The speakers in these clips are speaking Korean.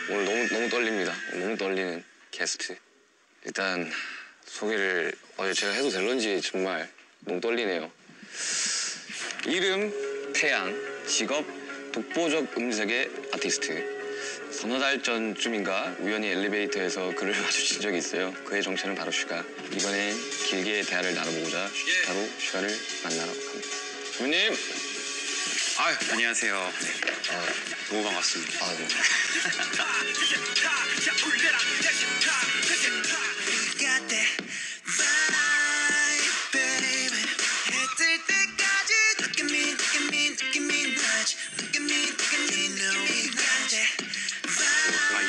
오늘 너무 떨립니다. 너무 떨리는 게스트. 일단 소개를 제가 해도 될런지 정말 너무 떨리네요. 이름 태양, 직업 독보적 음색의 아티스트. 서너 달 전쯤인가 우연히 엘리베이터에서 그를 마주친 적이 있어요. 그의 정체는 바로 슈가. 이번엔 길게 대화를 나눠보고자 바로 슈가를 만나러 갑니다. 주부님! 안녕하세요. 너무 반갑습니다. 네.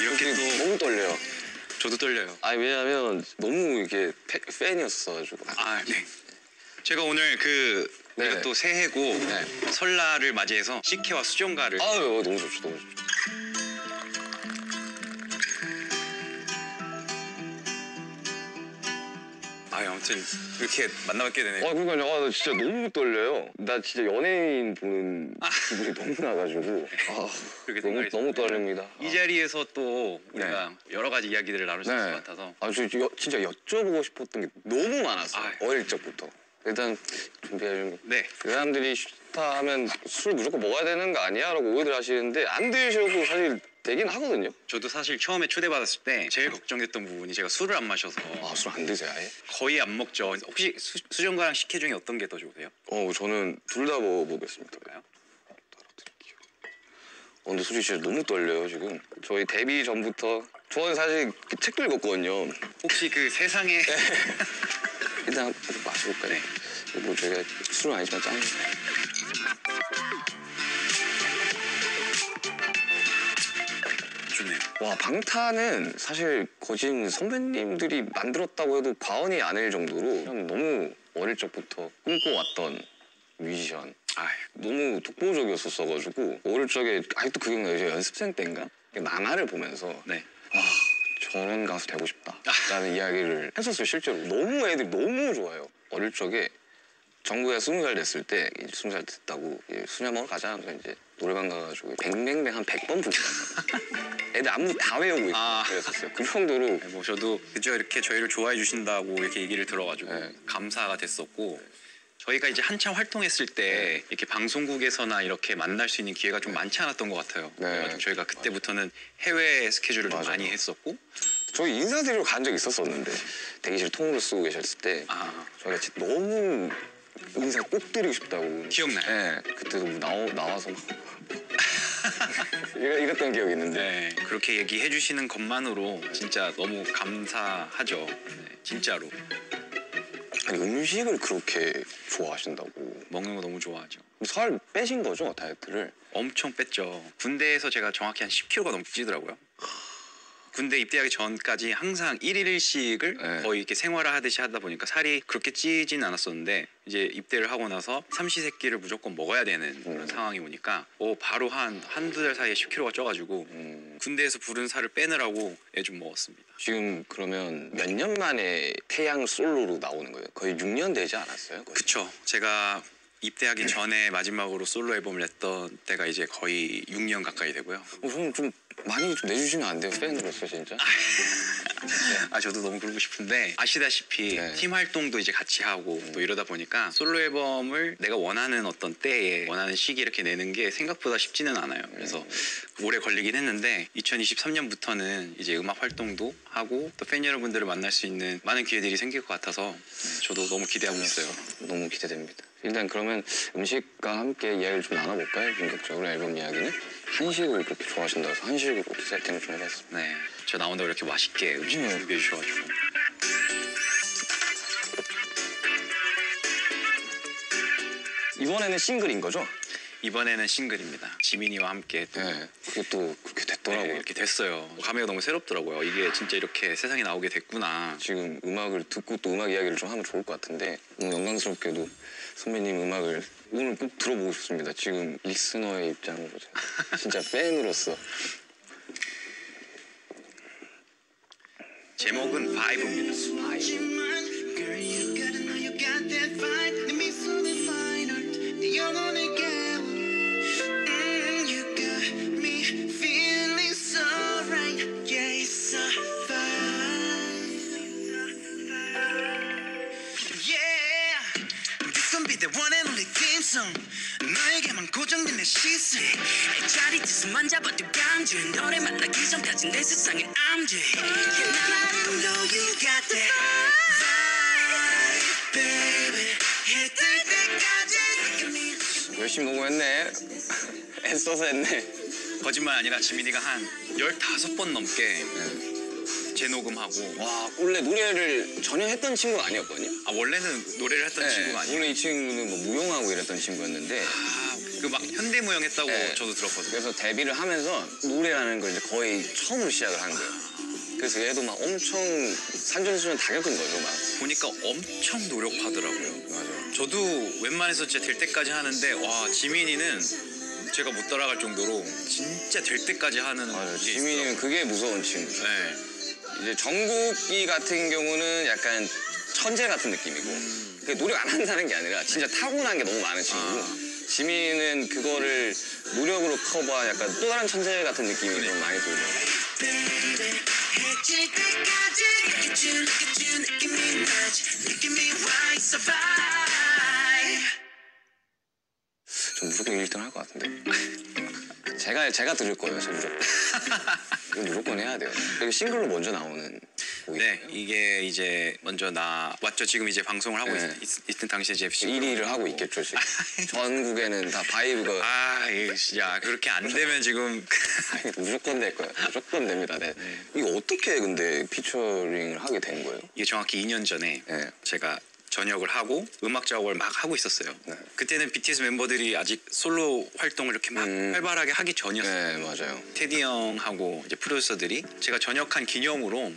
이렇게 너무 떨려요. 저도 떨려요. 왜냐면 너무 이게 팬이었어가지고. 네. 제가 오늘 우리가 또 새해고 설날을 맞이해서 식혜와 수정가를 너무 좋죠, 너무 좋죠. 아무튼 이렇게 만나뵙게 되네요. 그러니까요. 나 진짜 너무 떨려요. 나 진짜 연예인 보는 기분이 너무 나가지고. 너무 떨립니다. 이 자리에서 또 우리가 여러 가지 이야기들을 나눌 수 있을 것 같아서. 진짜 여쭤보고 싶었던 게 너무 많았어요. 어릴 적부터. 일단 준비해주면. 네. 그 사람들이 슈타 하면 술 무조건 먹어야 되는 거 아니야? 라고 오해들 하시는데 안 드셔도 사실 되긴 하거든요. 저도 사실 처음에 초대받았을 때 제일 걱정됐던 부분이 제가 술을 안 마셔서. 술 안 드세요, 아예? 거의 안 먹죠. 혹시 수정가랑 식혜 중에 어떤 게 더 좋으세요? 저는 둘 다 먹어보겠습니다. 근데 솔직히 진짜 너무 떨려요, 지금. 저희 데뷔 전부터. 저는 사실 책도 읽었거든요. 혹시 그 세상에. 일단 마셔볼까요? 네. 저희가 술은 아니지만 짠. 좋네요. 방탄은 사실 거진 선배님들이 만들었다고 해도 과언이 아닐 정도로 그냥 너무 어릴 적부터 꿈꿔왔던 뮤지션. 너무 독보적이었었어가지고 어릴 적에 아직도 그게 나요. 연습생 때인가? 만화를 보면서 저런 가수 되고 싶다 라는 이야기를 했었어요. 실제로 너무 애들이 너무 좋아요. 어릴 적에 정국이가 20살 됐을 때 20살 됐다고 수냐 먹으러 가자 하면서 이제 노래방 가가지고 뱅뱅뱅 한 100번 부르고 애들 안무 다 외우고 있고 그랬었어요. 그 정도로. 저도 그저 이렇게 저희를 좋아해 주신다고 이렇게 얘기를 들어가지고 감사가 됐었고, 저희가 이제 한참 활동했을 때 이렇게 방송국에서나 이렇게 만날 수 있는 기회가 좀 많지 않았던 것 같아요. 그래가지고 저희가 그때부터는 해외 스케줄을 좀 많이 했었고. 저희 인사드리러 간 적이 있었는데 대기실 통으로 쓰고 계셨을 때 저희가 진짜 너무 인사 꼭 드리고 싶다고. 기억나요? 네. 그때도 나와서 막 이랬던 기억이 있는데. 그렇게 얘기해 주시는 것만으로 진짜 너무 감사하죠. 진짜로. 아니, 음식을 그렇게 좋아하신다고. 먹는 거 너무 좋아하죠. 살 빼신 거죠, 다이어트를? 엄청 뺐죠. 군대에서 제가 정확히 한 10kg가 넘게 찌더라고요. 군대 입대하기 전까지 항상 1일 1식을 거의 이렇게 생활을 하듯이 하다 보니까 살이 그렇게 찌진 않았었는데, 이제 입대를 하고 나서 삼시세끼를 무조건 먹어야 되는 그런 상황이 오니까 바로 한두 달 사이에 10kg가 쪄가지고 군대에서 부른 살을 빼느라고 애 좀 먹었습니다. 지금 그러면 몇 년 만에 태양 솔로로 나오는 거예요? 거의 6년 되지 않았어요? 거의? 그쵸. 제가 입대하기 전에 마지막으로 솔로 앨범을 냈던 때가 이제 거의 6년 가까이 되고요. 저는 좀 많이 좀 내주시면 안 돼요? 팬으로서 진짜? 저도 너무 그러고 싶은데, 아시다시피 팀 활동도 이제 같이 하고 또 이러다 보니까 솔로 앨범을 내가 원하는 어떤 때에 원하는 시기에 이렇게 내는 게 생각보다 쉽지는 않아요. 그래서 오래 걸리긴 했는데 2023년부터는 이제 음악 활동도 하고 또 팬 여러분들을 만날 수 있는 많은 기회들이 생길 것 같아서 저도 너무 기대하고 있어요. 너무 기대됩니다. 일단 그러면 음식과 함께 이야기를 좀 나눠볼까요? 본격적으로 앨범 이야기는. 한식을 그렇게 좋아하신다고 해서 한식으로 세팅을 좀 해봤습니다. 네, 저 나온다고 이렇게 맛있게 음식 준비해 주셔가지고. 이번에는 싱글인 거죠? 이번에는 싱글입니다. 지민이와 함께. 그게 또 그렇게 됐더라고요. 이렇게 됐어요. 감회가 너무 새롭더라고요. 이게 진짜 이렇게 세상에 나오게 됐구나. 지금 음악을 듣고 또 음악 이야기를 좀 하면 좋을 것 같은데 너무 영광스럽게도 선배님 음악을 오늘 꼭 들어보고 싶습니다. 지금 리스너의 입장으로 진짜 팬으로서. 제목은 바이브입니다. Girl, you gotta know you got that vibe. 내 미소는 fine art. 내 영혼을 깨워. You got me feeling so right. Yeah, it's a vibe. Yeah, this gon' be the one and only theme song. 너에게만 고정된 내 시선. 짜릿해서만 잡아도 간지. 너를 만나기 전까지 내 세상에 I'm J. Yeah, I know you got that vibe, baby. 해뜰 때까지 느껴. 열심히 녹음했네. 애써서 했네. 거짓말 아니라 지민이가 한 15번 넘게 재녹음하고. 와, 원래 노래를 전혀 했던 친구가 아니었거든요. 아 원래는 노래를 했던 친구가 아니에요. 원래 이 친구는 뭐 무용하고 이랬던 친구였는데 그 막 현대무용 했다고 네. 저도 들었거든요. 그래서 데뷔를 하면서 노래라는 걸 이제 거의 처음으로 시작을 한 거예요. 그래서 얘도 막 엄청 산전수전 다 겪은 거죠, 막. 보니까 엄청 노력하더라고요. 맞아. 저도 웬만해서 진짜 될 때까지 하는데 와 지민이는 제가 못 따라갈 정도로 진짜 될 때까지 하는 맞아. 게 지민이는 있더라고요. 그게 무서운 친구죠. 네. 이제 정국이 같은 경우는 약간 천재 같은 느낌이고 그게 노력 안 한다는 게 아니라 진짜 타고난 게 너무 많은 친구고 지민이는 그거를 노력으로 커버한 약간 또 다른 천재 같은 느낌이 좀 많이 들죠. Baby, 해질 때까지 느껴준 느낌이 나지. 느낌이 why it's a vibe. 좀 무조건 1등 할 것 같은데. 제가 들을 거예요, 저 무조건. 이거 무조건 해야 돼요. 그리고 싱글로 먼저 나오는 곡이에요. 네, 이게 이제 먼저 나왔죠. 지금 이제 방송을 하고 네. 있던 당시에 이제 1위를 하고 있겠죠, 지금. 전국에는 다 바이브가 아, 야 그렇게 안 되면 지금 무조건 될 거예요. 무조건 됩니다. 네. 이거 어떻게 근데 피처링을 하게 된 거예요? 이게 정확히 2년 전에 네. 제가 전역을 하고 음악 작업을 막 하고 있었어요. 네. 그때는 BTS 멤버들이 아직 솔로 활동을 이렇게 막 활발하게 하기 전이었어요. 네, 맞아요. 테디 형하고 이제 프로듀서들이 제가 전역한 기념으로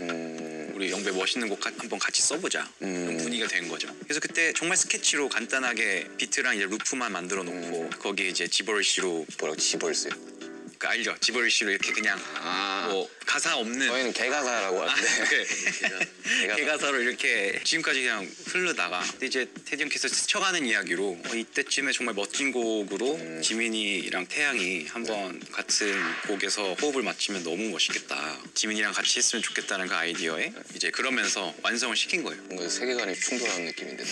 우리 영배 멋있는 곡 한번 같이 써보자 그런 분위기가 된 거죠. 그래서 그때 정말 스케치로 간단하게 비트랑 이제 루프만 만들어 놓고 거기에 이제 지버리시로 뭐라고 지벌스요? 그 알죠? 지버리시로 이렇게 그냥 아. 뭐 가사 없는 저희는 개가사라고 하는데. 개가사. 개가사로 이렇게 지금까지 그냥 흐르다가 근데 이제 테디 형께서 스쳐가는 이야기로 이때쯤에 정말 멋진 곡으로 지민이랑 태양이 한번 같은 곡에서 호흡을 맞추면 너무 멋있겠다. 지민이랑 같이 했으면 좋겠다는 그 아이디어에 이제 그러면서 완성을 시킨 거예요. 뭔가 세계관이 충돌하는 느낌인데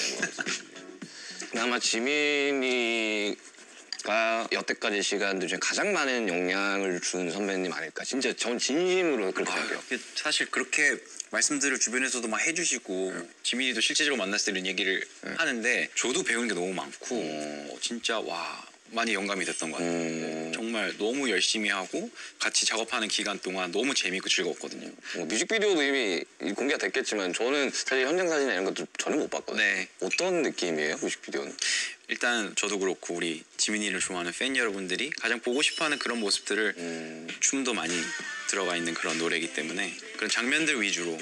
아마 지민이가 여태까지 시간들 중에 가장 많은 영향을 준 선배님 아닐까. 진짜 전 진심으로 그렇게 생각해요. 사실 그렇게 말씀들을 주변에서도 막 해주시고 지민이도 실제적으로 만났을 때 이런 얘기를 하는데 저도 배우는 게 너무 많고 진짜 와 많이 영감이 됐던 것 같아요. 정말 너무 열심히 하고 같이 작업하는 기간 동안 너무 재밌고 즐거웠거든요. 뮤직비디오도 이미 공개가 됐겠지만 저는 사실 현장 사진 이런 것도 전혀 못 봤거든요. 네. 어떤 느낌이에요, 뮤직비디오는? 일단 저도 그렇고 우리 지민이를 좋아하는 팬 여러분들이 가장 보고 싶어하는 그런 모습들을 춤도 많이 들어가 있는 그런 노래이기 때문에 그런 장면들 위주로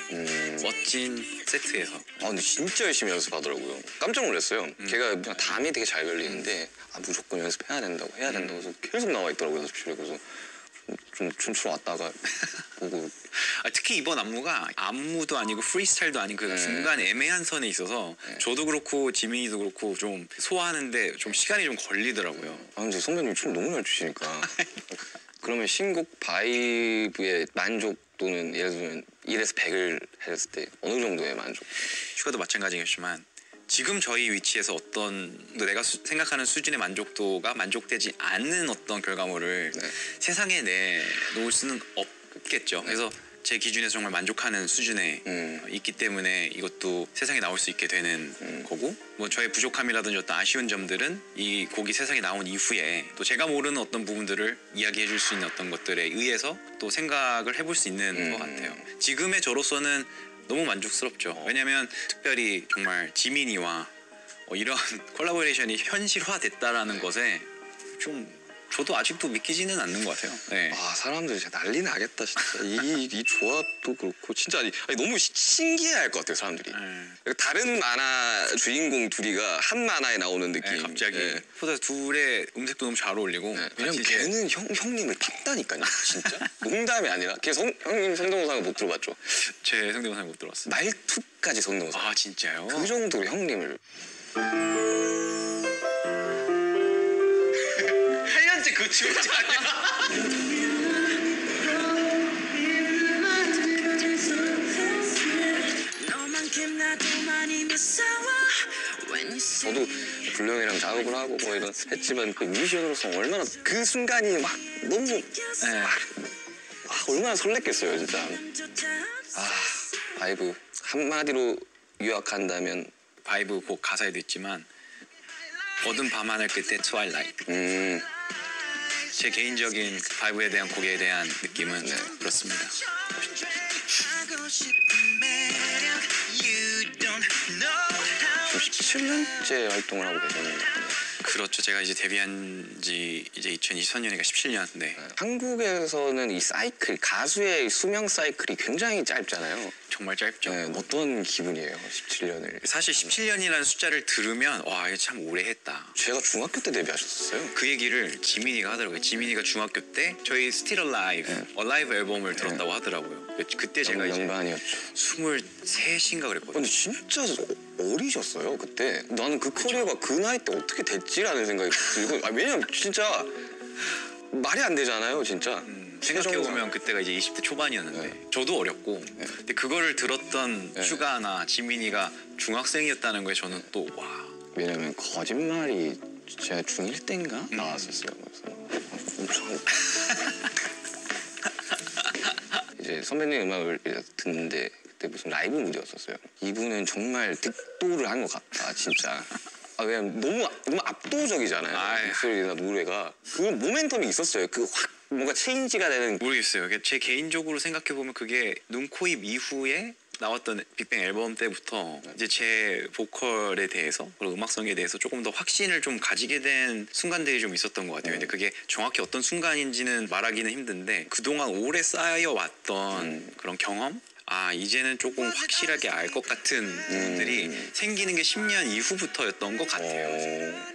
멋진 세트에서 아 근데 진짜 열심히 연습하더라고요. 깜짝 놀랐어요. 걔가 그냥 담이 되게 잘 걸리는데 아 무조건 연습해야 된다고 해서 계속 나와 있더라고요, 연습실에. 그래서 좀 춤추러 왔다가 보고 특히 이번 안무가 안무도 아니고 프리스타일도 아닌 그 중간 애매한 선에 있어서 저도 그렇고 지민이도 그렇고 좀 소화하는데 좀 시간이 좀 걸리더라고요. 아 근데 선배님 춤 너무 잘 추시니까 그러면 신곡 바이브의 만족도는 예를 들면 1에서 100을 했을 때 어느 정도의 만족? 슈가도 마찬가지겠지만 지금 저희 위치에서 어떤 내가 생각하는 수준의 만족도가 만족되지 않는 어떤 결과물을 세상에 내놓을 수는 없겠죠. 그래서 제 기준에서 정말 만족하는 수준에 있기 때문에 이것도 세상에 나올 수 있게 되는 거고 뭐 저의 부족함이라든지 어떤 아쉬운 점들은 이 곡이 세상에 나온 이후에 또 제가 모르는 어떤 부분들을 이야기해 줄 수 있는 어떤 것들에 의해서 또 생각을 해볼 수 있는 것 같아요. 지금의 저로서는 너무 만족스럽죠. 왜냐면 특별히 정말 지민이와 이런 콜라보레이션이 현실화됐다라는 것에 좀 저도 아직도 믿기지는 않는 것 같아요. 네. 아 사람들 진짜 난리 나겠다 진짜. 이 조합도 그렇고 진짜 아니 너무 신기해할 것 같아요 사람들이. 다른 만화 주인공 둘이가 한 만화에 나오는 느낌. 네, 갑자기 네. 보다 둘의 음색도 너무 잘 어울리고. 네. 왜냐면 같이 이제 걔는 형님을 탔다니까요 진짜. 농담이 아니라 걔 형님 성대모사는 못 들어봤죠. 제 성대모사 못 들어봤어요. 말투까지 성대모사. 아 진짜요? 그 정도로 형님을 8년째 그 친구 아니야? 저도 불령이랑 작업을 하고 뭐 이런 했지만 그 뮤지션으로서 얼마나 그 순간이 막 너무 네. 얼마나 설렜겠어요 진짜. 바이브 한마디로 요약한다면 바이브 곡 가사에도 있지만 어두운 밤하늘 끝에 트와일라이트. 제 개인적인 바이브에 대한 곡에 대한 느낌은 그렇습니다. 17년째 활동을 하고 계셨는데 그렇죠. 제가 이제 데뷔한 지 이제 2023년이니까 17년. 네. 한국에서는 이 사이클 가수의 수명 사이클이 굉장히 짧잖아요. 정말 짧죠. 네, 어떤 기분이에요 17년을? 사실 17년이라는 숫자를 들으면 와 이거 참 오래 했다. 제가 중학교 때 데뷔하셨어요. 그 얘기를 지민이가 하더라고요. 지민이가 중학교 때 저희 Still Alive, Alive 앨범을 들었다고 하더라고요. 그때 제가 이제 영반이었죠. 23인가 그랬거든요. 근데 진짜 어리셨어요 그때. 나는 그 커리어가 그 나이 때 어떻게 됐지라는 생각이 들고. 왜냐면 진짜 말이 안 되잖아요 진짜. 생각해보면 그때가 이제 20대 초반이었는데 저도 어렸고 근데 그거를 들었던 슈가나 지민이가 중학생이었다는 거에 저는 또 와. 왜냐면 거짓말이 제가 중1 때인가 나왔었어요. 그래서 엄청 이제 선배님 음악을 듣는데 그때 무슨 라이브 무대였었어요. 이분은 정말 득도를 한 것 같다 진짜. 왜냐면 너무 압도적이잖아요. 목소리나 노래가 그 모멘텀이 있었어요. 그 확 뭔가 체인지가 되는. 모르겠어요. 제 개인적으로 생각해보면 그게 눈, 코, 입 이후에 나왔던 빅뱅 앨범 때부터 이제 제 보컬에 대해서 그리고 음악성에 대해서 조금 더 확신을 좀 가지게 된 순간들이 좀 있었던 것 같아요. 근데 그게 정확히 어떤 순간인지는 말하기는 힘든데 그동안 오래 쌓여왔던 그런 경험? 이제는 조금 확실하게 알 것 같은 부분들이 생기는 게 10년 이후부터였던 것 같아요.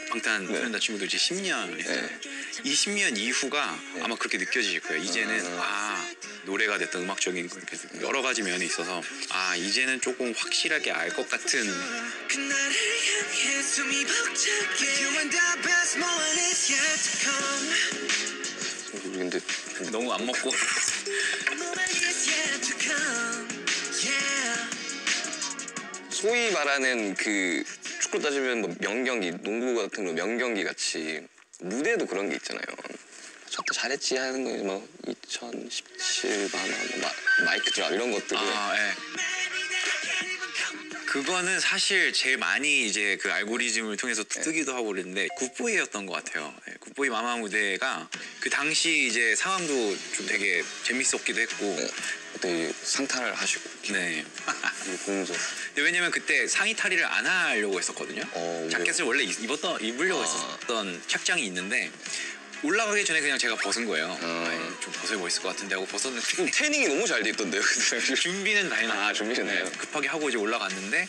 방탄 소년단 친구들 이제 10년 했어요. 이 10년 이후가 아마 그렇게 느껴지실 거예요. 이제는 노래가 됐던 음악적인 여러 가지 면이 있어서 이제는 조금 확실하게 알 것 같은. 그날을 향해 숨이 벅차게 You and the best moment is yet to come 근데 너무 안 먹고 Moment is yet to come Yeah 소위 말하는 그 축구 따지면 뭐 명경기, 농구 같은 거 명경기 같이 무대도 그런 게 있잖아요. 저때 잘했지 하는 거 뭐 2017 마이크 드랍 이런 것들을. 그거는 사실 제일 많이 이제 그 알고리즘을 통해서 뜨기도 하고 그랬는데 굿보이였던 것 같아요. 굿보이 마마 무대가 그 당시 이제 상황도 좀 되게 재밌었기도 했고. 그때 상탈을 하시고. 네. 보면서. 근데 왜냐면 그때 상의 탈의를 안 하려고 했었거든요. 자켓을 원래 입으려고 했었던 착장이 있는데 올라가기 전에 그냥 제가 벗은 거예요. 좀 벗어야 멋있을 것 같은데 하고 벗었는데 태닝이 너무 잘 돼 있던데요. 준비는 다 해놨어요. 준비는 해요. 급하게 하고 이제 올라갔는데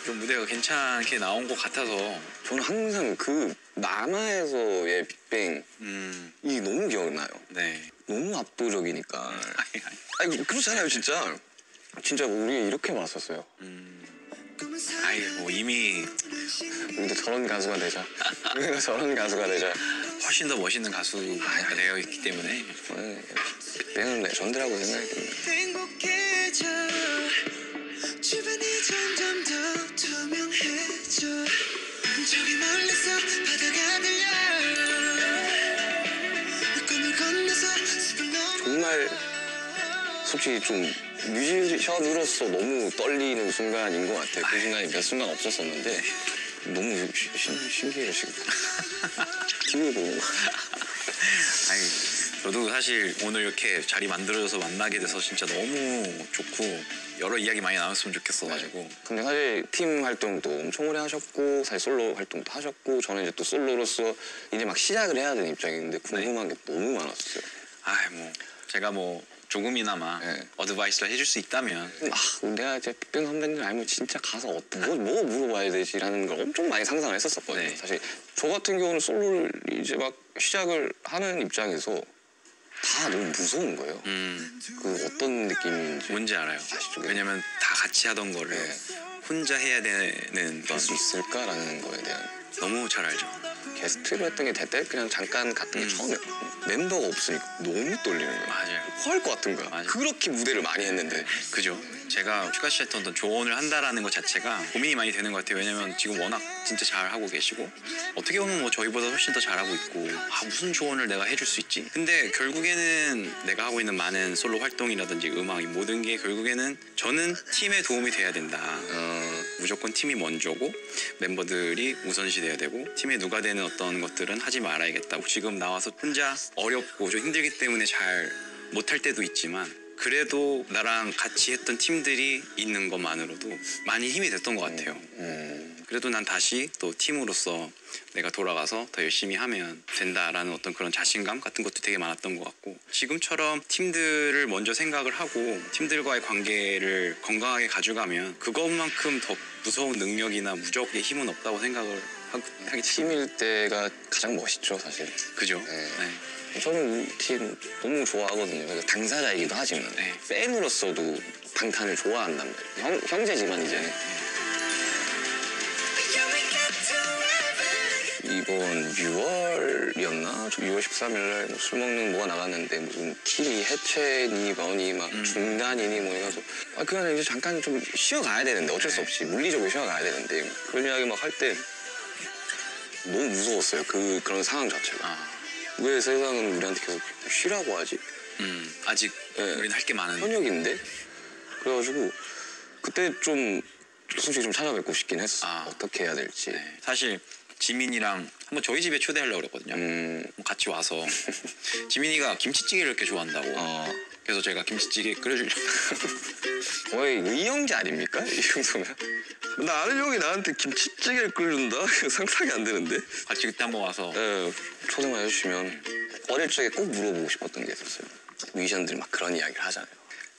좀 무대가 괜찮게 나온 것 같아서 저는 항상 그 마마에서의 빅뱅이 너무 기억나요. 네. 너무 압도적이니까. 아니 그렇잖아요 진짜. 진짜 우리 이렇게 왔었어요. 뭐 이미 우리도 저런 가수가 되자. 우리가 저런 가수가 되자. 훨씬 더 멋있는 가수가 되어 있기 때문에 빅뱅은 레전드라고 생각이 듭니다. 행복해져 주변이 점점 더 투명해져 저기 멀리서 바다가 들려 꿈을 건너서 숲을 넘어 정말 솔직히 좀 뮤지션으로서 너무 떨리는 순간인 것 같아요. 그 순간이 몇 순간 없었었는데 너무 신기해요 지금. TV 보는 거. 저도 사실 오늘 이렇게 자리 만들어줘서 만나게 돼서 진짜 너무 좋고 여러 이야기 많이 나눴으면 좋겠어가지고. 근데 사실 팀 활동도 엄청 오래 하셨고 사실 솔로 활동도 하셨고 저는 이제 또 솔로로서 이제 막 시작을 해야 되는 입장인데 궁금한 게 너무 많았어요. 뭐 제가 뭐 조금이나마 네. 어드바이스를 해줄 수 있다면 내가 이제 빅뱅 선배님 알면 진짜 가서 뭐 물어봐야 되지라는 걸 엄청 많이 상상을 했었거든요. 네. 사실 저 같은 경우는 솔로를 이제 막 시작을 하는 입장에서 다 너무 무서운 거예요. 그 어떤 느낌인지 뭔지 알아요. 아시죠? 왜냐면 다 같이 하던 거를 네. 혼자 해야 되는 할 수 있을까라는 거에 대한 너무 잘 알죠. 게스트로 했던 게 대때 그냥 잠깐 갔던 게 처음이에요. 멤버가 없으니까 너무 떨리는 거예요. 맞아요. 토할 것 같은 거야. 맞아요. 그렇게 무대를 많이 했는데 그죠. 제가 슈가 씨한테 어떤 조언을 한다라는 것 자체가 고민이 많이 되는 것 같아요. 왜냐면 지금 워낙 진짜 잘 하고 계시고 어떻게 보면 뭐 저희보다 훨씬 더 잘하고 있고 무슨 조언을 내가 해줄 수 있지? 근데 결국에는 내가 하고 있는 많은 솔로 활동이라든지 음악 이 모든 게 결국에는 저는 팀에 도움이 돼야 된다. 무조건 팀이 먼저고 멤버들이 우선시 돼야 되고 팀에 누가 되는 어떤 것들은 하지 말아야겠다. 지금 나와서 혼자 어렵고 좀 힘들기 때문에 잘 못할 때도 있지만 그래도 나랑 같이 했던 팀들이 있는 것만으로도 많이 힘이 됐던 것 같아요. 그래도 난 다시 또 팀으로서 내가 돌아가서 더 열심히 하면 된다라는 어떤 그런 자신감 같은 것도 되게 많았던 것 같고 지금처럼 팀들을 먼저 생각을 하고 팀들과의 관계를 건강하게 가져가면 그것만큼 더 무서운 능력이나 무적의 힘은 없다고 생각을 하기 팀일 때가 가장 멋있죠 사실. 그죠? 네. 네. 저는 우리 팀 너무 좋아하거든요. 그래서 당사자이기도 하지만 네. 팬으로서도 방탄을 좋아한단 말이에요. 형제지만 이제는. 이번 6월이었나? 6월 13일날 술 먹는 뭐가 나갔는데 무슨 팀이 해체니 뭐니 막 중단이니 뭐 해가지고 그냥 이제 잠깐 좀 쉬어가야 되는데 어쩔 수 없이 물리적으로 쉬어가야 되는데 그런 이야기 막 할 때 너무 무서웠어요. 그런 상황 자체가. 왜 세상은 우리한테 계속 쉬라고 하지? 아직 우리는 할 게 많은데. 현역인데? 그래가지고 그때 좀 솔직히 좀 찾아뵙고 싶긴 했어. 어떻게 해야 될지. 네. 사실 지민이랑 한번 저희 집에 초대하려고 그랬거든요. 같이 와서 지민이가 김치찌개를 이렇게 좋아한다고. 그래서 제가 김치찌개 끓여주려고. 거의 의형제 아닙니까? 이 정도면? 나 아는 형이 나한테 김치찌개를 끓여준다? 상상이 안 되는데? 같이 그때 한번 와서. 네, 초대만 해주시면 어릴 적에 꼭 물어보고 싶었던 게 있었어요. 뮤지션들이 막 그런 이야기를 하잖아요.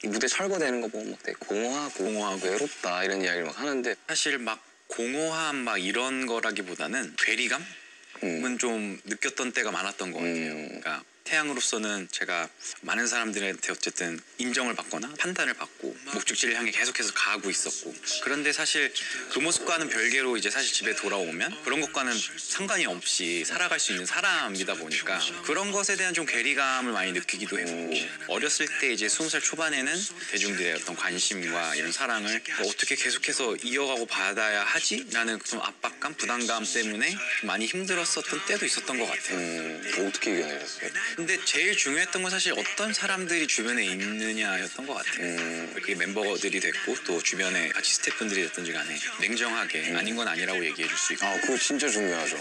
이 무대 철거되는 거 보면 막 되게 공허하고 외롭다 이런 이야기를 막 하는데 사실 막 공허함 막 이런 거라기보다는 괴리감은 좀 느꼈던 때가 많았던 것 같아요. 그러니까 태양으로서는 제가 많은 사람들한테 어쨌든 인정을 받거나 판단을 받고 목적지를 향해 계속해서 가고 있었고 그런데 사실 그 모습과는 별개로 이제 사실 집에 돌아오면 그런 것과는 상관이 없이 살아갈 수 있는 사람이다 보니까 그런 것에 대한 좀 괴리감을 많이 느끼기도 했고 어렸을 때 이제 20살 초반에는 대중들의 어떤 관심과 이런 사랑을 어떻게 계속해서 이어가고 받아야 하지? 라는 좀 압박감, 부담감 때문에 많이 힘들었었던 때도 있었던 것 같아요. 어떻게 이겨내셨어요? 근데 제일 중요했던 건 사실 어떤 사람들이 주변에 있느냐였던 것 같아요. 그게 멤버들이 됐고 또 주변에 같이 스태프분들이 됐든지 간에 냉정하게 아닌 건 아니라고 얘기해 줄 수 있고 그거 진짜 중요하죠.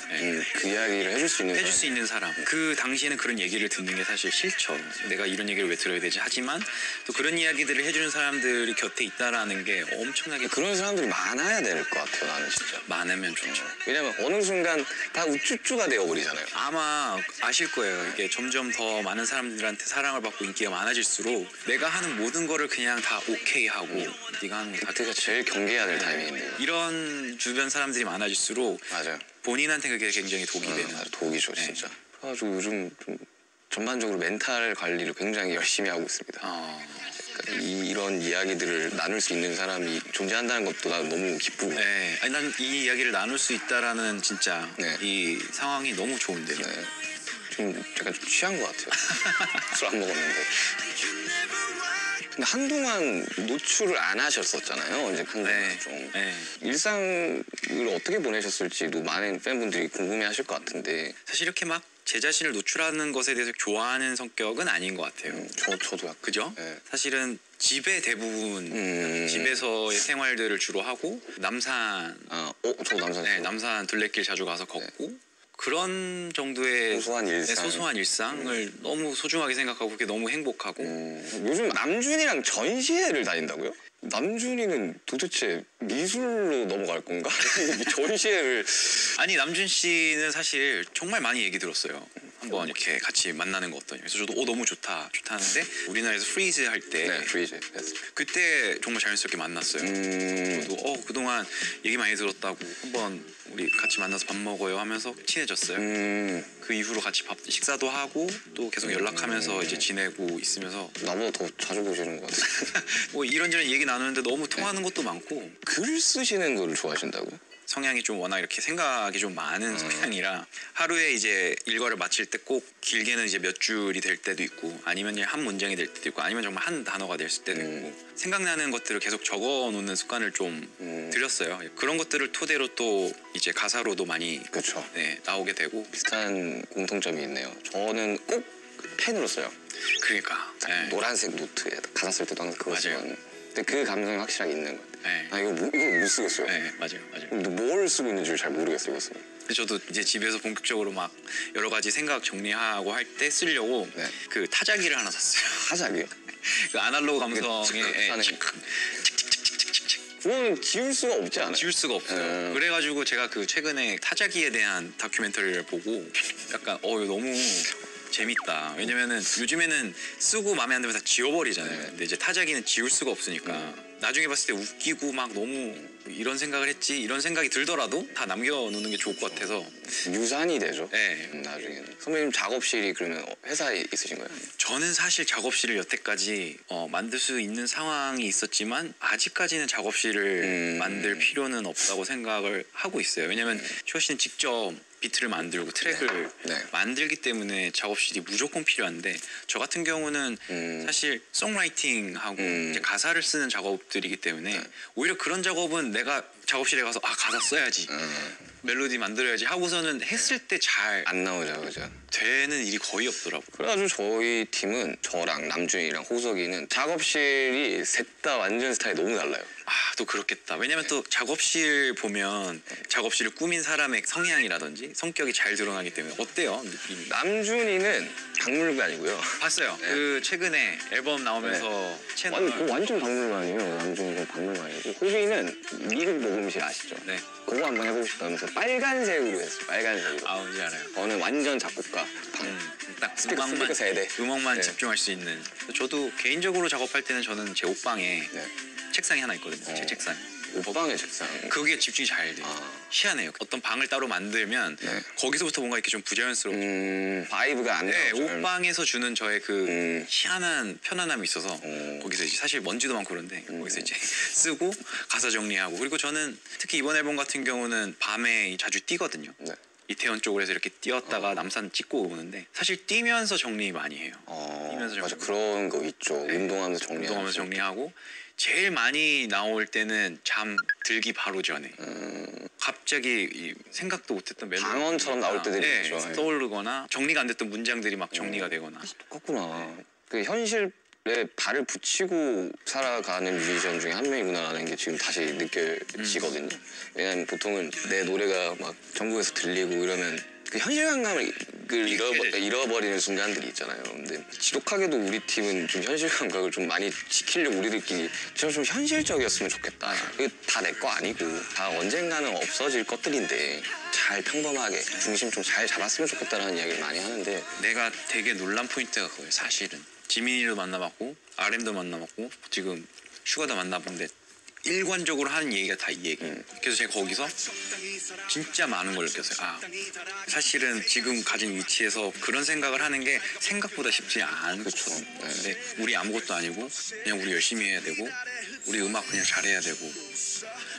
그 이야기를 해줄 수 있는 사람. 그 당시에는 그런 얘기를 듣는 게 사실 싫죠. 내가 이런 얘기를 왜 들어야 되지? 하지만 또 그런 이야기들을 해주는 사람들이 곁에 있다라는 게 엄청나게 그런 사람들이 많아야 될 것 같아요. 나는 진짜 많으면 좋죠. 왜냐면 어느 순간 다 우쭈쭈가 되어버리잖아요. 아마 아실 거예요. 이게 점점 더 많은 사람들한테 사랑을 받고 인기가 많아질수록 내가 하는 모든 거를 그냥 다 오케이 하고 네가 하는 거 다 그때가 제일 경계해야 될 타이밍인데 이런 주변 사람들이 많아질수록 맞아요. 본인한테 그게 굉장히 독이 되는 독이죠 진짜. 그래가지고 요즘 좀 전반적으로 멘탈 관리를 굉장히 열심히 하고 있습니다. 그러니까 이런 이야기들을 나눌 수 있는 사람이 존재한다는 것도 난 너무 기쁘고. 네. 아니 난 이 이야기를 나눌 수 있다라는 진짜 이 상황이 너무 좋은데요. 네. 좀 약간 좀 취한 것 같아요. 술 안 먹었는데. 근데 한동안 노출을 안 하셨었잖아요. 이제 한동안 좀. 일상을 어떻게 보내셨을지도 많은 팬분들이 궁금해하실 것 같은데. 사실 이렇게 막 제 자신을 노출하는 것에 대해서 좋아하는 성격은 아닌 것 같아요. 저도 약간. 그죠? 네. 사실은 집에 대부분 집에서의 생활들을 주로 하고 남산. 저 남산. 네, 남산 둘레길 자주 가서 걷고. 그런 정도의 소소한 일상. 네, 소소한 일상을 너무 소중하게 생각하고 그게 너무 행복하고 요즘 남준이랑 전시회를 다닌다고요? 남준이는 도대체 미술로 넘어갈 건가? 전시회를 아니 남준 씨는 사실 정말 많이 얘기 들었어요. 한번 이렇게 같이 만나는 거 어떠냐. 그래서 저도 너무 좋다 하는데 우리나라에서 프리즈 할 때 네, 프리즈. 그때 정말 자연스럽게 만났어요. 저도 그동안 얘기 많이 들었다고 한번 우리 같이 만나서 밥 먹어요 하면서 친해졌어요. 그 이후로 같이 식사도 하고 또 계속 연락하면서 이제 지내고 있으면서 나보다 더 자주 보시는 것 같아요. 뭐 이런저런 얘기 나누는데 너무 통하는 것도 많고 글 쓰시는 걸 좋아하신다고요? 성향이 좀 워낙 이렇게 생각이 좀 많은 성향이라 하루에 이제 일과를 마칠 때 꼭 길게는 이제 몇 줄이 될 때도 있고 아니면 한 문장이 될 때도 있고 아니면 정말 한 단어가 될 때도 있고 생각나는 것들을 계속 적어 놓는 습관을 좀 들였어요. 그런 것들을 토대로 또 이제 가사로도 많이 그렇죠. 네, 나오게 되고 비슷한 공통점이 있네요. 저는 꼭 펜으로 써요. 그러니까 네. 노란색 노트에 가사 쓸 때도 항상 그거 맞아요. 쓰거든요. 근데 그 감성이 확실하게 있는 것 같아요. 네. 아 이거 못 쓰겠어요. 네, 맞아요. 근데 뭘 쓰고 있는지 잘 모르겠어요. 이거 쓰면. 저도 이제 집에서 본격적으로 막 여러 가지 생각 정리하고 할 때 쓰려고 네. 그 타자기를 하나 샀어요. 타자기요? 그 아날로그 감성의 하는 그거는 지울 수가 없지 않아요? 지울 수가 없어요. 그래가지고 제가 그 최근에 타자기에 대한 다큐멘터리를 보고 약간 이거 너무 재밌다. 왜냐면은 요즘에는 쓰고 마음에 안 들면 다 지워버리잖아요. 근데 이제 타자기는 지울 수가 없으니까 나중에 봤을 때 웃기고 막 너무 이런 생각을 했지 이런 생각이 들더라도 다 남겨놓는 게 좋을 것 같아서 유산이 되죠. 네. 나중에는. 선배님 작업실이 그러면 회사에 있으신 거예요? 저는 사실 작업실을 여태까지 만들 수 있는 상황이 있었지만 아직까지는 작업실을 만들 필요는 없다고 생각을 하고 있어요. 왜냐면 슈아 씨는 직접 비트를 만들고 트랙을 네. 만들기 때문에 작업실이 무조건 필요한데 저 같은 경우는 사실 송라이팅하고 이제 가사를 쓰는 작업들이기 때문에 오히려 그런 작업은 내가 작업실에 가서 가사 써야지 멜로디 만들어야지 하고서는 했을 때 잘 안 나오죠, 그죠? 되는 일이 거의 없더라고요. 그래가지고 저희 팀은 저랑 남준이랑 호석이는 작업실이 셋 다 완전 스타일이 너무 달라요. 또 그렇겠다. 왜냐면 또 작업실 보면 작업실을 꾸민 사람의 성향이라든지 성격이 잘 드러나기 때문에 어때요? 느낌이? 남준이는 박물관이고요. 봤어요. 네. 그 최근에 앨범 나오면서 채널 완전 박물관이에요. 남준이는 박물관이고 호빈이는 미국 녹음실 아시죠? 네. 그거 한번 해보고 싶다면서 빨간색으로 했어요. 빨간색으로. 뭔지 알아요. 저는 완전 작곡가. 딱 스피커 세대. 음악만 네. 집중할 수 있는. 저도 개인적으로 작업할 때는 저는 제 옷방에 네. 책상이 하나 있거든요. 제 책상. 옷방의 책상. 그게 집중이 잘 돼요. 희한해요. 어떤 방을 따로 만들면 네. 거기서부터 뭔가 이렇게 좀 부자연스럽고 바이브가 안 네, 나오죠. 옷방에서 주는 저의 그 희한한 편안함이 있어서 거기서 이제 사실 먼지도 많고 그런데 거기서 이제 쓰고 가사 정리하고 그리고 저는 특히 이번 앨범 같은 경우는 밤에 자주 뛰거든요. 네. 이태원 쪽으로 해서 이렇게 뛰었다가 남산 찍고 오는데 사실 뛰면서 정리 많이 해요. 뛰면서 맞아 정리. 그런 거 있죠. 네. 운동하면서 정리하면서. 운동하면서 정리하고 제일 많이 나올 때는 잠 들기 바로 전에 갑자기 생각도 못했던 멜로디 방언처럼 나올 때들이 있죠. 떠오르거나 정리가 안 됐던 문장들이 막 정리가 되거나 똑같구나. 그 현실에 발을 붙이고 살아가는 뮤지션 중에 한 명이구나라는 게 지금 다시 느껴지거든요. 왜냐면 보통은 내 노래가 막 전국에서 들리고 이러면 그 현실감을 잃어버리는 순간들이 있잖아요. 근데 지독하게도 우리 팀은 좀 현실 감각을 좀 많이 지키려고 우리들끼리 좀 현실적이었으면 좋겠다. 이게 다 내 거 아니고 다 언젠가는 없어질 것들인데 잘 평범하게 중심 좀 잘 잡았으면 좋겠다라는 이야기를 많이 하는데 내가 되게 놀란 포인트가 그거예요. 사실은 지민이도 만나봤고 RM도 만나봤고 지금 슈가도 만나봤는데 일관적으로 하는 얘기가 다 이 얘기. 그래서 제가 거기서 진짜 많은 걸 느꼈어요. 사실은 지금 가진 위치에서 그런 생각을 하는 게 생각보다 쉽지 않고 그렇죠. 근데 우리 아무것도 아니고 그냥 우리 열심히 해야 되고 우리 음악 그냥 잘해야 되고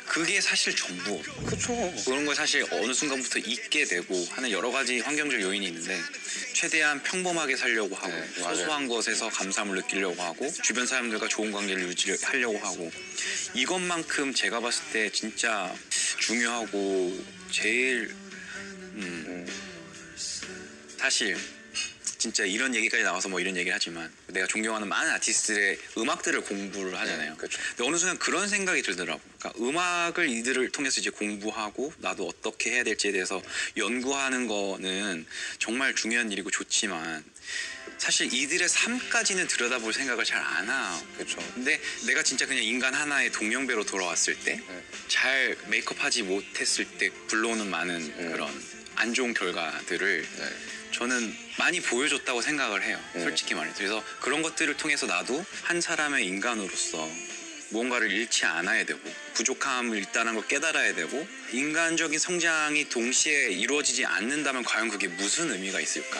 그게 사실 전부. 그렇죠. 그런 걸 사실 어느 순간부터 잊게 되고 하는 여러 가지 환경적 요인이 있는데 최대한 평범하게 살려고 하고 소소한 것에서 감사함을 느끼려고 하고 주변 사람들과 좋은 관계를 유지하려고 하고 이것만큼 제가 봤을 때 진짜 중요하고 제일 사실 진짜 이런 얘기까지 나와서 뭐 이런 얘기를 하지만 내가 존경하는 많은 아티스트들의 음악들을 공부를 하잖아요. 그렇죠. 근데 어느 순간 그런 생각이 들더라고. 그러니까 음악을 이들을 통해서 이제 공부하고 나도 어떻게 해야 될지에 대해서 연구하는 거는 정말 중요한 일이고 좋지만 사실 이들의 삶까지는 들여다볼 생각을 잘 안 하고. 그렇죠. 근데 내가 진짜 그냥 인간 하나의 동명배로 돌아왔을 때 잘 메이크업하지 못했을 때 불러오는 많은 그런 안 좋은 결과들을 네. 저는 많이 보여줬다고 생각을 해요. 솔직히 말해서. 그래서 그런 것들을 통해서 나도 한 사람의 인간으로서 무언가를 잃지 않아야 되고 부족함을 있다는 걸 깨달아야 되고 인간적인 성장이 동시에 이루어지지 않는다면 과연 그게 무슨 의미가 있을까?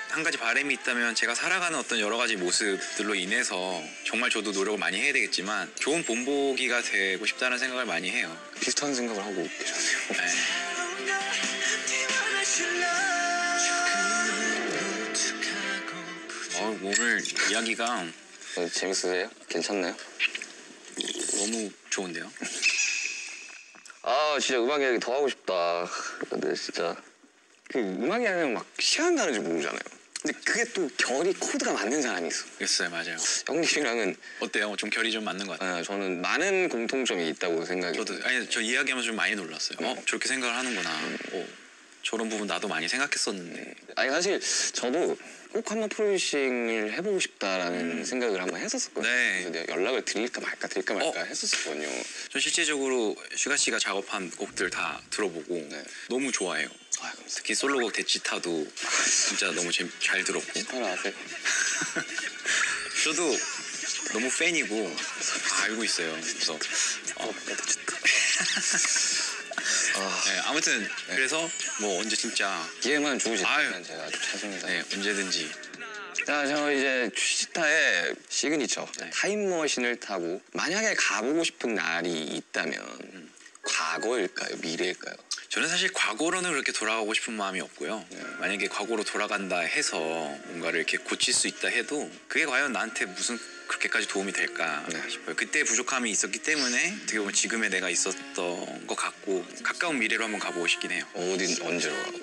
한 가지 바람이 있다면 제가 살아가는 어떤 여러 가지 모습들로 인해서 정말 저도 노력을 많이 해야 되겠지만 좋은 본보기가 되고 싶다는 생각을 많이 해요. 비슷한 생각을 하고 계셨네요. 네. 오늘 이야기가 재밌으세요? 괜찮나요? 너무 좋은데요? 아 진짜 음악 이야기 더 하고 싶다. 근데 진짜 그 음악 이야기는 막 시간 가는 줄 모르잖아요. 근데 그게 또 결이 코드가 맞는 사람이 있어. 있어요, 맞아요. 형님이랑은 어때요? 좀 결이 좀 맞는 것 같아요. 저는 많은 공통점이 있다고 생각이. 저도 아니 저 이야기하면서 좀 많이 놀랐어요. 저렇게 생각을 하는구나. 저런 부분 나도 많이 생각했었는데. 아니 사실 저도 꼭 한번 프로듀싱을 해보고 싶다라는 생각을 한번 했었거든요. 네. 그래서 내가 연락을 드릴까 말까 했었거든요. 전 실제적으로 슈가 씨가 작업한 곡들 다 들어보고 네. 너무 좋아해요. 아 감사합니다. 특히 솔로곡 대치타도 진짜 너무 잘 들었고. 하나 아세요? 저도 너무 팬이고 알고 있어요. 그래서 네, 아무튼 그래서 뭐 언제 진짜 기회만 주시면 아유. 제가 아주 찾습니다. 네, 언제든지. 자, 저 이제 취시타의 시그니처 네. 타임머신을 타고 만약에 가보고 싶은 날이 있다면 과거일까요? 미래일까요? 저는 사실 과거로는 그렇게 돌아가고 싶은 마음이 없고요. 만약에 과거로 돌아간다 해서 뭔가를 이렇게 고칠 수 있다 해도 그게 과연 나한테 무슨 그렇게까지 도움이 될까 싶어요. 그때 부족함이 있었기 때문에 어떻게 보면 지금의 내가 있었던 것 같고 가까운 미래로 한번 가보고 싶긴 해요. 언제로 가고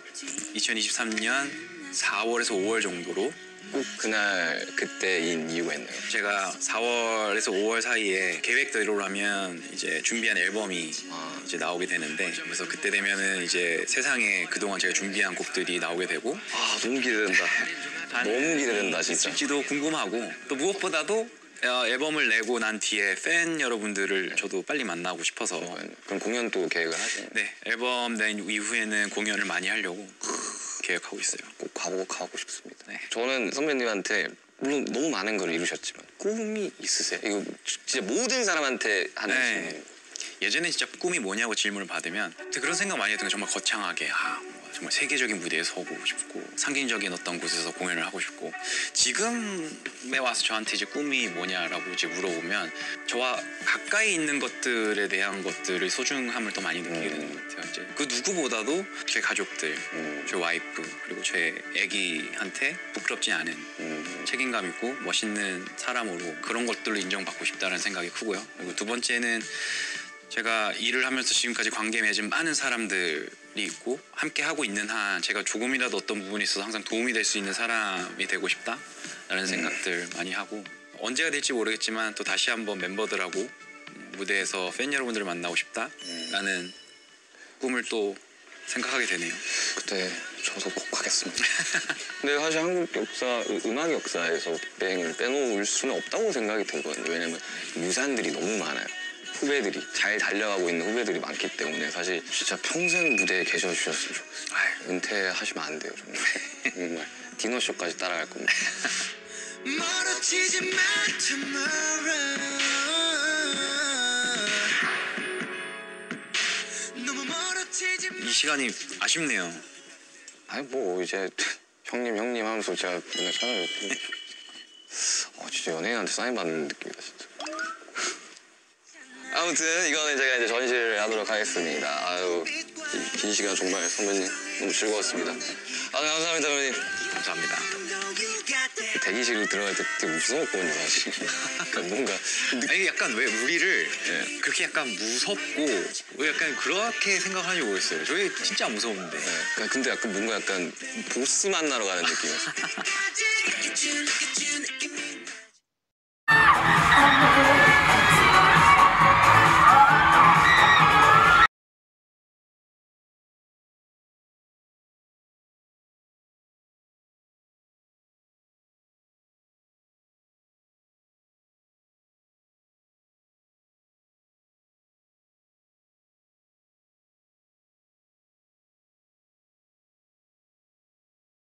2023년 4월에서 5월 정도로 꼭 그날 그때인 이유가 있나요? 제가 4월에서 5월 사이에 계획대로라면 이제 준비한 앨범이 이제 나오게 되는데 그래서 그때 되면은 이제 세상에 그동안 제가 준비한 곡들이 나오게 되고 아 너무 기대된다. 너무 기대된다 진짜. 있을지도 궁금하고 또 무엇보다도 앨범을 내고 난 뒤에 팬 여러분들을 저도 빨리 만나고 싶어서 그럼 공연 또 계획을 하시나요? 네 앨범 낸 이후에는 공연을 많이 하려고 계획하고 있어요. 꼭 가보고 싶습니다. 네. 저는 선배님한테 물론 너무 많은 걸 이루셨지만 꿈이 있으세요? 이거 진짜 모든 사람한테 하는 네. 질문. 예전에 진짜 꿈이 뭐냐고 질문을 받으면 그런 생각 많이 했던 게 정말 거창하게 정말 세계적인 무대에 서고 싶고 상징적인 어떤 곳에서 공연을 하고 싶고 지금에 와서 저한테 이제 꿈이 뭐냐라고 이제 물어보면 저와 가까이 있는 것들에 대한 것들의 소중함을 더 많이 느끼게 되는 것 같아요. 이제 그 누구보다도 제 가족들, 제 와이프 그리고 제 아기한테 부끄럽지 않은 책임감 있고 멋있는 사람으로 그런 것들로 인정받고 싶다는 생각이 크고요. 그리고 두 번째는 제가 일을 하면서 지금까지 관계 맺은 많은 사람들이 있고 함께 하고 있는 한 제가 조금이라도 어떤 부분에 있어서 항상 도움이 될 수 있는 사람이 되고 싶다라는 생각들 많이 하고 언제가 될지 모르겠지만 또 다시 한번 멤버들하고 무대에서 팬 여러분들을 만나고 싶다라는 꿈을 또 생각하게 되네요. 그때 저도 꼭 하겠습니다. 근데 사실 한국 역사, 음악 역사에서 빅뱅을 빼놓을 수는 없다고 생각이 들거든요. 왜냐면 유산들이 너무 많아요. 후배들이 잘 달려가고 있는 후배들이 많기 때문에 사실 진짜 평생 무대에 계셔주셨으면 좋겠어요. 은퇴하시면 안 돼요 정말. 정말 디너쇼까지 따라갈 겁니다. 멀어지지 마 tomorrow 너무 멀어지지 마 이 시간이 아쉽네요. 아니 뭐 이제 형님 하면서 제가 맨날 찾아뵙고 진짜 연예인한테 사인 받는 느낌이다 진짜. 아무튼 이거는 제가 이제 전시를 하도록 하겠습니다. 아유 긴 시간 정말 선배님 너무 즐거웠습니다. 감사합니다 선배님. 감사합니다. You got that 대기실로 들어갈 때 되게 무서웠거든요, 사실. 그러니까 뭔가 아니 약간 왜 우리를 네. 그렇게 약간 무섭고 왜 약간 그렇게 생각하는지 모르겠어요. 저희 진짜 안 무서운데. 근데 약간 뭔가 약간 보스 만나러 가는 느낌이었어요. Look at you, look at